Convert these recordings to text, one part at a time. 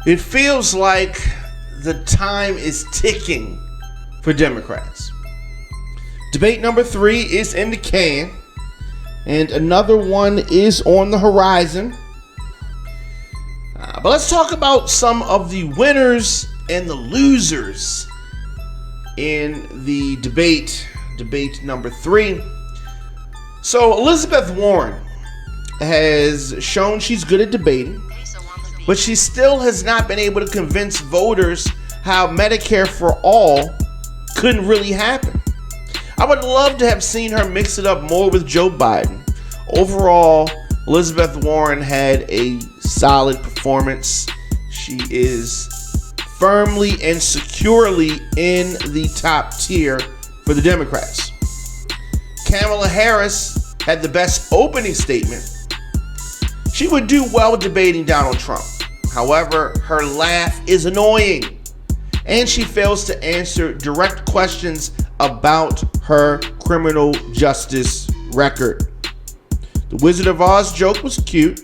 It feels like the time is ticking for Democrats. Debate number 3 is in the can, and another one is on the horizon. But let's talk about some of the winners and the losers in the debate number 3. So Elizabeth Warren has shown she's good at debating, but she still has not been able to convince voters how Medicare for all couldn't really happen. I would love to have seen her mix it up more with Joe Biden. Overall, Elizabeth Warren had a solid performance. She is firmly and securely in the top tier for the Democrats. Kamala Harris had the best opening statement. She would do well debating Donald Trump. However, her laugh is annoying, and she fails to answer direct questions about her criminal justice record. The Wizard of Oz joke was cute,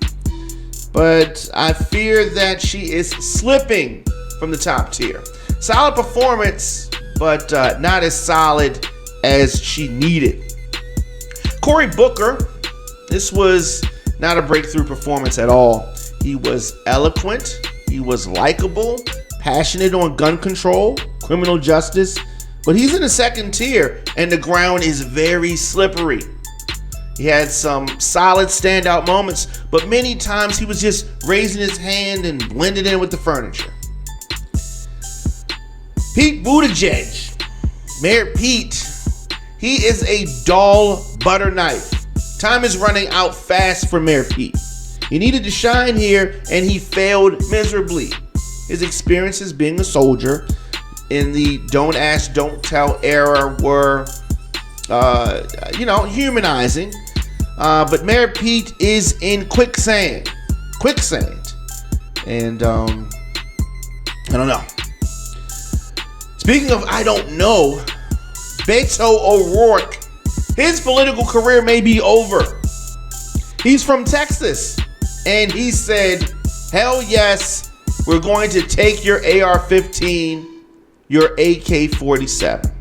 but I fear that she is slipping from the top tier. Solid performance, but not as solid as she needed. Cory Booker, this was not a breakthrough performance at all. He was eloquent, he was likable, passionate on gun control, criminal justice, but he's in the second tier and the ground is very slippery. He had some solid standout moments, but many times he was just raising his hand and blending in with the furniture. Pete Buttigieg, Mayor Pete, he is a dull butter knife. Time is running out fast for Mayor Pete. He needed to shine here and he failed miserably. His experiences being a soldier in the don't ask, don't tell era were, humanizing. But Mayor Pete is in quicksand. And I don't know. Speaking of I don't know, Beto O'Rourke, his political career may be over. He's from Texas, and he said, hell yes, we're going to take your AR-15, your AK-47.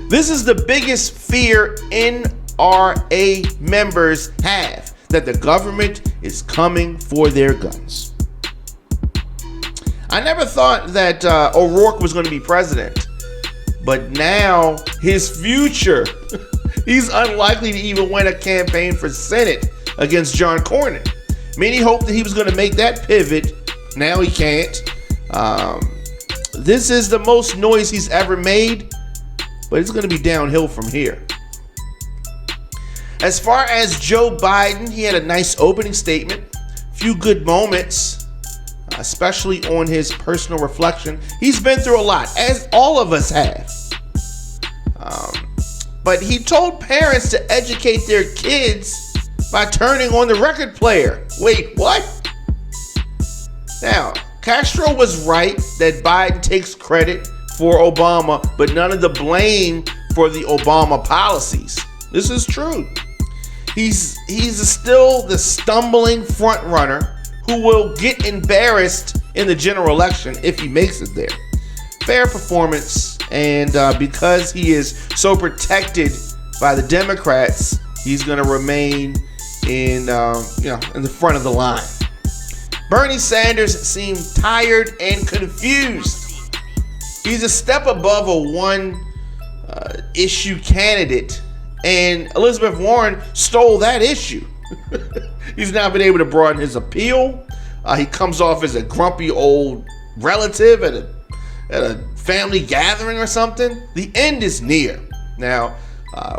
This is the biggest fear NRA members have, that the government is coming for their guns. I never thought that O'Rourke was going to be president, but now his future, he's unlikely to even win a campaign for Senate against John Cornyn. Many hoped that he was going to make that pivot. Now he can't. This is the most noise he's ever made, but it's going to be downhill from here. As far as Joe Biden, he had a nice opening statement, few good moments, especially on his personal reflection. He's been through a lot, as all of us have. But he told parents to educate their kids by turning on the record player. Wait, what? Now, Castro was right that Biden takes credit for Obama, but none of the blame for the Obama policies. This is true. He's still the stumbling front runner who will get embarrassed in the general election if he makes it there. Fair performance, and because he is so protected by the Democrats, he's going to remain in the front of the line. Bernie Sanders seemed tired and confused. He's a step above a one issue candidate, and Elizabeth Warren stole that issue. He's not been able to broaden his appeal. He comes off as a grumpy old relative at a family gathering or something. The end is near. Now,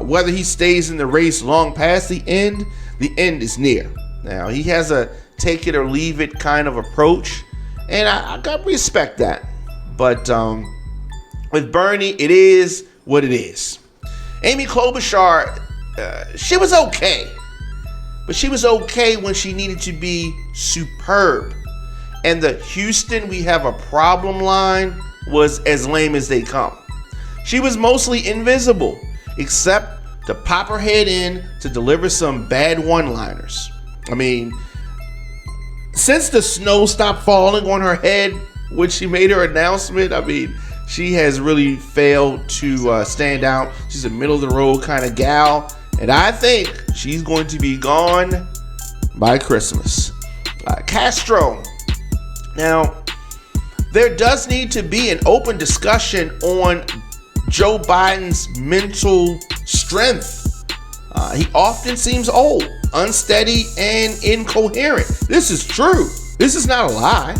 whether he stays in the race long past the end is near. Now, he has a take it or leave it kind of approach, and I got respect that. But with Bernie, it is what it is. Amy Klobuchar, she was okay. But she was okay when she needed to be superb. And the Houston, we have a problem line was as lame as they come. She was mostly invisible, except to pop her head in to deliver some bad one-liners. I mean, since the snow stopped falling on her head when she made her announcement, I mean, she has really failed to stand out. She's a middle of the road kind of gal, and I think she's going to be gone by Christmas. Castro. Now, there does need to be an open discussion on Joe Biden's mental strength. He often seems old, unsteady, and incoherent. This is true. This is not a lie.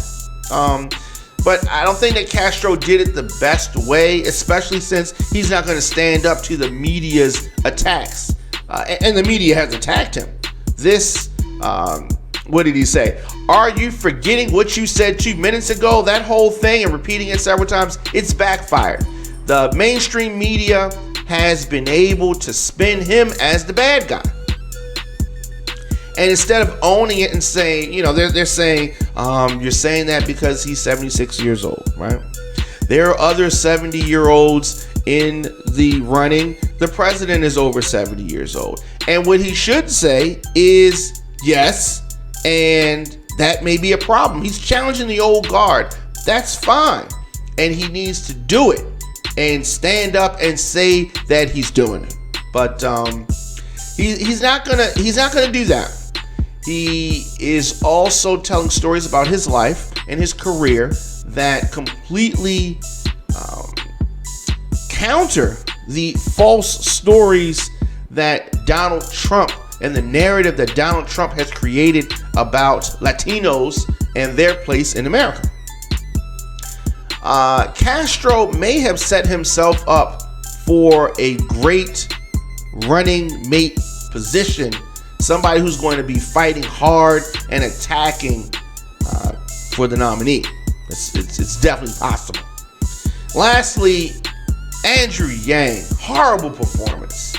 But I don't think that Castro did it the best way, especially since he's not going to stand up to the media's attacks. And the media has attacked him. What did he say? Are you forgetting what you said 2 minutes ago? That whole thing, and repeating it several times, it's backfired. The mainstream media has been able to spin him as the bad guy. And instead of owning it and saying, they're saying, you're saying that because he's 76 years old, right? There are other 70-year-olds in the running. The president is over 70 years old. And what he should say is yes, and that may be a problem. He's challenging the old guard. That's fine. And he needs to do it and stand up and say that he's doing it. But he's not gonna do that. He is also telling stories about his life and his career that completely counter the false stories that Donald Trump and the narrative that Donald Trump has created about Latinos and their place in America. Castro may have set himself up for a great running mate position, somebody who's going to be fighting hard and attacking for the nominee. It's definitely possible. Lastly, Andrew Yang, horrible performance.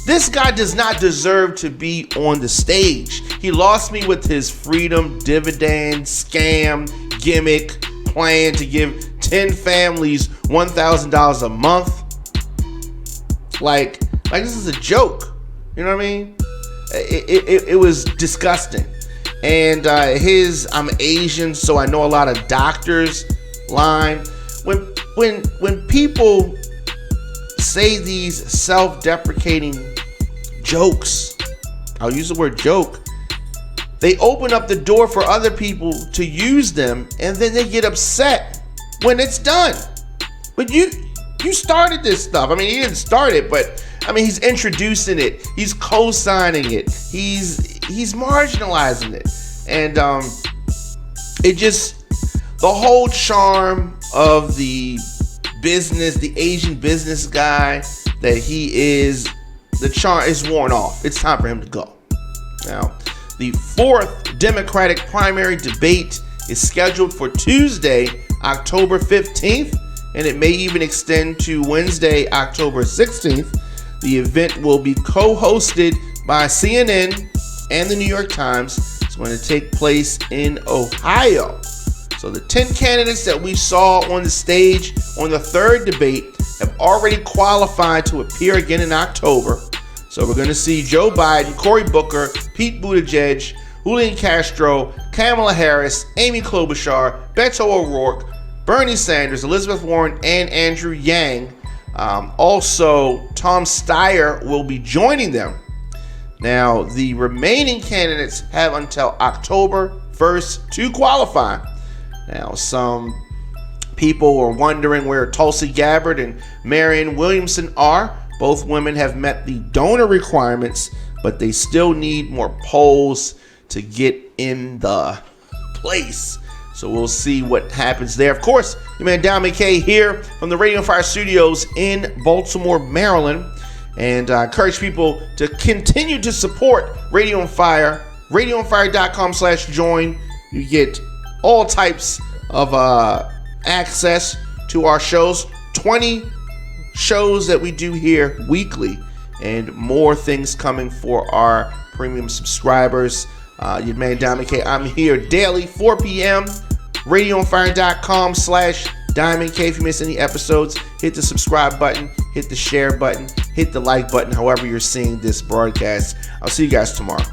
This guy does not deserve to be on the stage. He lost me with his freedom dividend scam gimmick plan to give 10 families $1,000 a month. Like this is a joke. You know what I mean? It was disgusting. And his "I'm Asian, so I know a lot of doctors" line. When people say these self-deprecating jokes, I'll use the word joke, they open up the door for other people to use them, and then they get upset when it's done. But you started this stuff. I mean, he didn't start it, but I mean, he's introducing it. He's co-signing it. He's marginalizing it. And the whole charm of the business, the Asian business guy that he is, the charm is worn off. It's time for him to go. Now, the 4th Democratic primary debate is scheduled for Tuesday, October 15th, and it may even extend to Wednesday, October 16th. The event will be co-hosted by CNN and the New York Times. It's going to take place in Ohio. So the 10 candidates that we saw on the stage on the 3rd debate have already qualified to appear again in October. So we're going to see Joe Biden, Cory Booker, Pete Buttigieg, Julian Castro, Kamala Harris, Amy Klobuchar, Beto O'Rourke, Bernie Sanders, Elizabeth Warren, and Andrew Yang. Also, Tom Steyer will be joining them. Now, the remaining candidates have until October 1st to qualify. Now, some people were wondering where Tulsi Gabbard and Marianne Williamson are. Both women have met the donor requirements, but they still need more polls to get in the place. So we'll see what happens there. Of course, your man Don McKay here from the Radio on Fire studios in Baltimore, Maryland. And I encourage people to continue to support Radio on Fire. RadioOnFire.com/join. You get all types of access to our shows. 20 shows that we do here weekly, and more things coming for our premium subscribers. Your man Don McKay, I'm here daily, 4 p.m. RadioOnFire.com/Diamond K. If you miss any episodes, hit the subscribe button, hit the share button, hit the like button, however you're seeing this broadcast. I'll see you guys tomorrow.